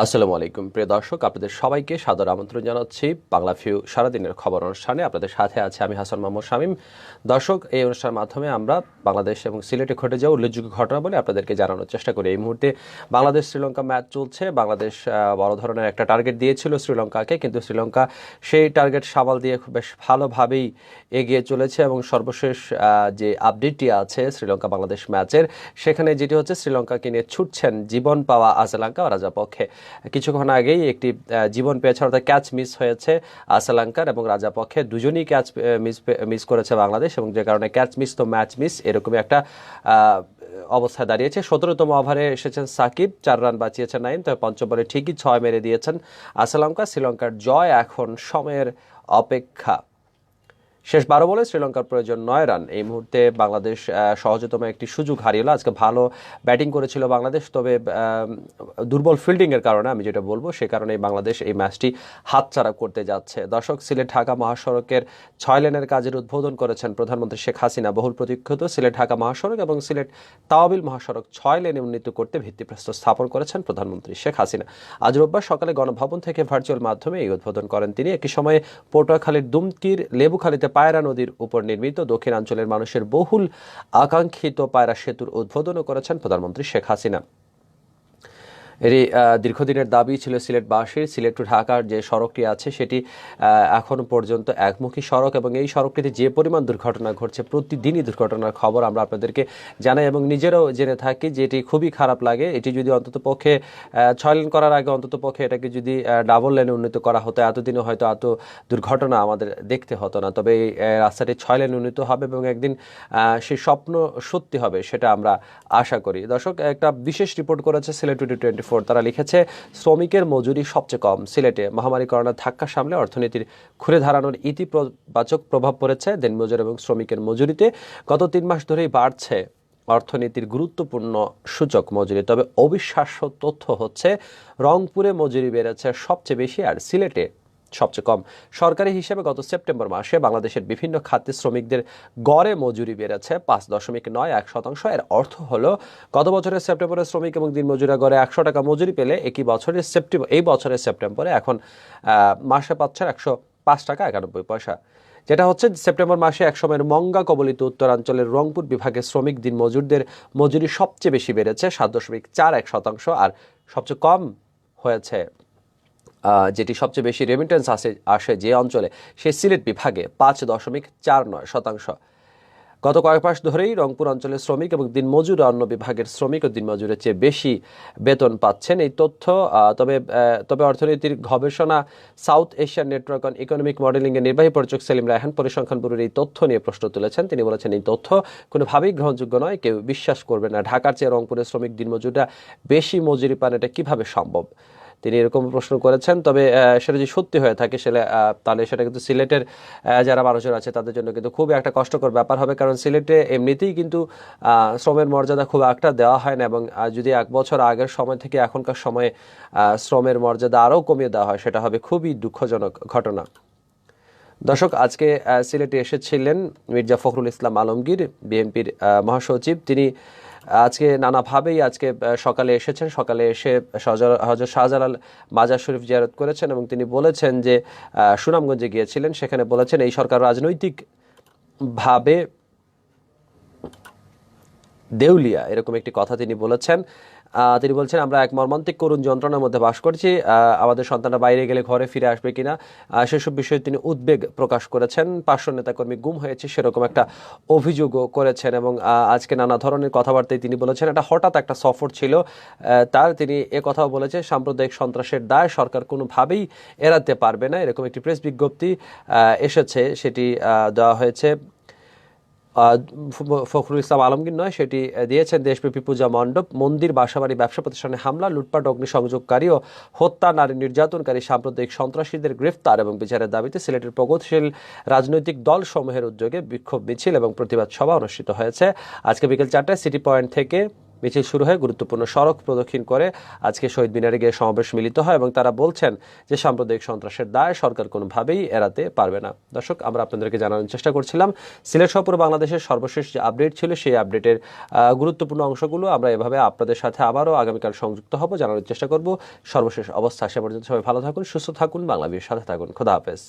আসসালামু আলাইকুম প্রিয় দর্শক, আপনাদের সবাইকে সাদর আমন্ত্রণ জানাচ্ছি বাংলা ভিউ সারাদিনের খবর অনুষ্ঠানে। আপনাদের সাথে আছে আমি হাসান মাহমুদ শামীম। দর্শক, এই অনুষ্ঠানের মাধ্যমে আমরা বাংলাদেশ এবং সিলেটে ঘটে যাওয়া উল্লেখযোগ্য ঘটনাবলী আপনাদেরকে জানানোর চেষ্টা করি। এই মুহূর্তে বাংলাদেশ শ্রীলঙ্কা ম্যাচ চলছে। বাংলাদেশ বড় ধরনের একটা টার্গেট দিয়েছিল শ্রীলঙ্কাকে, কিন্তু শ্রীলঙ্কা সেই টার্গেট সামাল দিয়ে খুব বেশ ভালোভাবেই এগিয়ে চলেছে এবং সর্বশেষ যে আপডেটটি আছে শ্রীলঙ্কা বাংলাদেশ ম্যাচের, সেখানে যেটি হচ্ছে শ্রীলঙ্কাকে নিয়ে ছুটছেন জীবন পাওয়া আজলাঙ্কা ও রাজাপক্ষে। কিছুক্ষণ আগেই একটি জীবন পেয়েছে, অর্থাৎ ক্যাচ মিস হয়েছে আসালাঙ্কার এবং রাজাপক্ষে, দুজনই ক্যাচ মিস করেছে বাংলাদেশ, এবং যে কারণে ক্যাচ মিস তো ম্যাচ মিস এরকমই একটা অবস্থায় দাঁড়িয়েছে। 17তম ওভারে এসেছেন সাকিব, 4 রান বাঁচিয়েছেন নাইম, তবে পঞ্চম বলে ঠিকই 6 মেরে দিয়েছেন আসালাঙ্কা। শ্রীলঙ্কার জয় এখন সময়ের অপেক্ষা। শেষ 12 বলে শ্রীলঙ্কার প্রয়োজন 9 রান। এই মুহূর্তে বাংলাদেশ সহজতম একটি সুযোগ হারিয়ে এলো। আজকে ভালো ব্যাটিং করেছিল বাংলাদেশ, তবে দুর্বল ফিল্ডিংয়ের কারণে, আমি যেটা বলবো সে কারণে বাংলাদেশ এই ম্যাচটি হাতছাড়া করতে যাচ্ছে। দর্শক, সিলেট ঢাকা মহাসড়কের 6 লেনের কাজের উদ্বোধন করেছেন প্রধানমন্ত্রী শেখ হাসিনা। বহুল প্রতীক্ষিত সিলেট ঢাকা মহাসড়ক এবং সিলেট তাওয়াবিল মহাসড়ক 6 লেনে উন্নীত করতে ভিত্তিপ্রস্তর স্থাপন করেছেন প্রধানমন্ত্রী শেখ হাসিনা। আজ রোববার সকালে গণভবন থেকে ভার্চুয়াল মাধ্যমে এই উদ্বোধন করেন তিনি। একই সময়ে পটুয়াখালীর দুমকির লেবুখালীতে পায়রা নদীর উপর নির্মিত দক্ষিণাঞ্চলের মানুষের বহুল আকাঙ্ক্ষিত পায়রা সেতুর উদ্বোধনও করেছেন প্রধানমন্ত্রী শেখ হাসিনা। এরই দীর্ঘদিনের দাবি ছিল সিলেটবাসীর। সিলেট টু ঢাকার যে সড়কটি আছে সেটি এখনো পর্যন্ত একমুখী সড়ক, এবং এই সড়কটিতে যে পরিমাণ দুর্ঘটনা ঘটছে, প্রতিদিনই দুর্ঘটনার খবর আমরা আপনাদেরকে জানাই এবং নিজেরাও জেনে থাকি, যে এটি খুবই খারাপ লাগে। এটি যদি অন্তত পক্ষে 6 লেন করার আগে অন্তত পক্ষে এটাকে যদি ডাবল লেনে উন্নীত করা হতো, এতদিনে হয়তো এত দুর্ঘটনা আমাদের দেখতে হতো না। তবে এই রাস্তাটি 6 লেনে উন্নীত হবে এবং একদিন সেই স্বপ্ন সত্যি হবে, সেটা আমরা আশা করি। দর্শক, একটা বিশেষ রিপোর্ট করেছে সিলেট 2024। তারা লিখেছে, শ্রমিকের মজুরি সবচেয়ে কম সিলেটে। মহামারী করোনার ধাক্কা সামলে অর্থনীতির ঘুরে দাঁড়ানোর ইতিবাচক প্রভাব পড়েছে দিনমজুর এবং শ্রমিকের মজুরিতে। গত 3 মাস ধরেই বাড়ছে অর্থনীতির গুরুত্বপূর্ণ সূচক মজুরি। তবে অবিশ্বাস্য তথ্য হচ্ছে, রংপুরে মজুরি বেড়েছে সবচেয়ে বেশি আর সিলেটে সবচেয়ে কম। সরকারি হিসেবে গত সেপ্টেম্বর মাসে বাংলাদেশের বিভিন্ন খাতে শ্রমিকদের গড়ে মজুরি বেড়েছে 5.91%। এর অর্থ হলো, গত বছরের সেপ্টেম্বরে শ্রমিক এবং দিনমজুরা গড়ে 100 টাকা মজুরি পেলে এই বছরের সেপ্টেম্বরে এখন মাসে পাচ্ছেন 105 টাকা 91 পয়সা। যেটা হচ্ছে সেপ্টেম্বর মাসে একসময়ের মঙ্গা কবলিত উত্তরাঞ্চলের রংপুর বিভাগের শ্রমিক দিন মজুরদের মজুরি সবচেয়ে বেশি বেড়েছে 7.41%, আর সবচেয়ে কম হয়েছে, যেটি সবচেয়ে বেশি রেমিটেন্স আসে যে অঞ্চলে, সে সিলেট বিভাগে 5.49%। গত কয়েক মাস ধরেই রংপুর অঞ্চলের শ্রমিক এবং দিনমজুর অন্য বিভাগের শ্রমিক ও দিনমজুরের চেয়ে বেশি বেতন পাচ্ছেন। এই তথ্য তবে অর্থনীতির গবেষণা south Asian network on economic মডেলিংয়ের নির্বাহী পরিচালক সেলিম রায়হান পরিসংখ্যান ব্যুরোর এই তথ্য নিয়ে প্রশ্ন তুলেছেন। তিনি বলেছেন, এই তথ্য কোনোভাবেই গ্রহণযোগ্য নয়, কেউ বিশ্বাস করবে না। ঢাকার চেয়ে রংপুরের শ্রমিক দিনমজুররা বেশি মজুরি পান, এটা কিভাবে সম্ভব? তিনি এরকম প্রশ্ন করেছেন। তবে সেটা যদি সত্যি হয়ে থাকে তাহলে সেটা কিন্তু সিলেটের যারা মানুষজন আছে তাদের জন্য কিন্তু খুব একটা কষ্টকর ব্যাপার হবে, কারণ সিলেটে এমনিতেই কিন্তু শ্রমের মর্যাদা খুব একটা দেওয়া হয় না, এবং যদি 1 বছর আগের সময় থেকে এখনকার সময়ে শ্রমের মর্যাদা আরও কমিয়ে দেওয়া হয়, সেটা হবে খুবই দুঃখজনক ঘটনা। দর্শক, আজকে সিলেটে এসেছিলেন মির্জা ফখরুল ইসলাম আলমগীর, বিএনপির মহাসচিব। তিনি আজকে নানাভাবেই সকালে এসেছেন। সকালে এসে হযরত শাহজালাল মাজার শরীফ জিয়ারত করেছেন এবং তিনি বলেছেন যে সুনামগঞ্জে গিয়েছিলেন, সেখানে বলেছেন এই সরকার রাজনৈতিকভাবে দেউলিয়া, এরকম একটি কথা তিনি বলেছেন। তিনি বলছেন, আমরা এক মর্মান্তিক করুণ যন্ত্রণার মধ্যে বাস করছি। আমাদের সন্তানরা বাইরে গেলে ঘরে ফিরে আসবে কিনা, সেসব বিষয়ে তিনি উদ্বেগ প্রকাশ করেছেন। 500 নেতাকর্মী গুম হয়েছে, সেরকম একটা অভিযোগও করেছেন। এবং আজকে নানা ধরনের কথাবার্তায় তিনি বলেছেন, এটা হঠাৎ একটা সফর ছিল তিনি কথাও বলেছেন, সাম্প্রদায়িক সন্ত্রাসের দায় সরকার কোনোভাবেই এড়াতে পারবে না। এরকম একটি প্রেস বিজ্ঞপ্তি এসেছে, সেটি দেওয়া হয়েছে ফখরুল ইসলাম আলমগীর নয়, সেটি দিয়েছেন দেশব্যাপী পূজা মণ্ডপ, মন্দির, বাসাবাড়ি, ব্যবসা প্রতিষ্ঠানে হামলা, লুটপাট, অগ্নিসংযোগকারী ও হত্যা, নারী নির্যাতনকারী সাম্প্রদায়িক সন্ত্রাসীদের গ্রেফতার এবং বিচারের দাবিতে সিলেটের প্রগতিশীল রাজনৈতিক দল সমূহের উদ্যোগে বিক্ষোভ মিছিল এবং প্রতিবাদ সভা অনুষ্ঠিত হয়েছে। আজকে বিকেল 4টায় সিটি পয়েন্ট থেকে মিছিল শুরু হয়ে গুরুত্বপূর্ণ সড়ক প্রদক্ষিণ করে আজকে শহীদ মিনারে গিয়ে সমাবেশ মিলিত হয় এবং তারা বলছেন যে সাম্প্রদায়িক সন্ত্রাসের দায় সরকার কোনোভাবেই এড়াতে পারবে না। দর্শক, আমরা আপনাদেরকে জানানোর চেষ্টা করছিলাম সিলেট সহ পুরো বাংলাদেশের সর্বশেষ যে আপডেট ছিল সেই আপডেটের গুরুত্বপূর্ণ অংশগুলো আমরা এভাবে আপনাদের সাথে আবারও আগামীকাল সংযুক্ত হব, জানানোর চেষ্টা করব সর্বশেষ অবস্থা। সে পর্যন্ত সবাই ভালো থাকুন, সুস্থ থাকুন, বাংলাভিউর সাথে থাকুন। খোদা হাফেজ।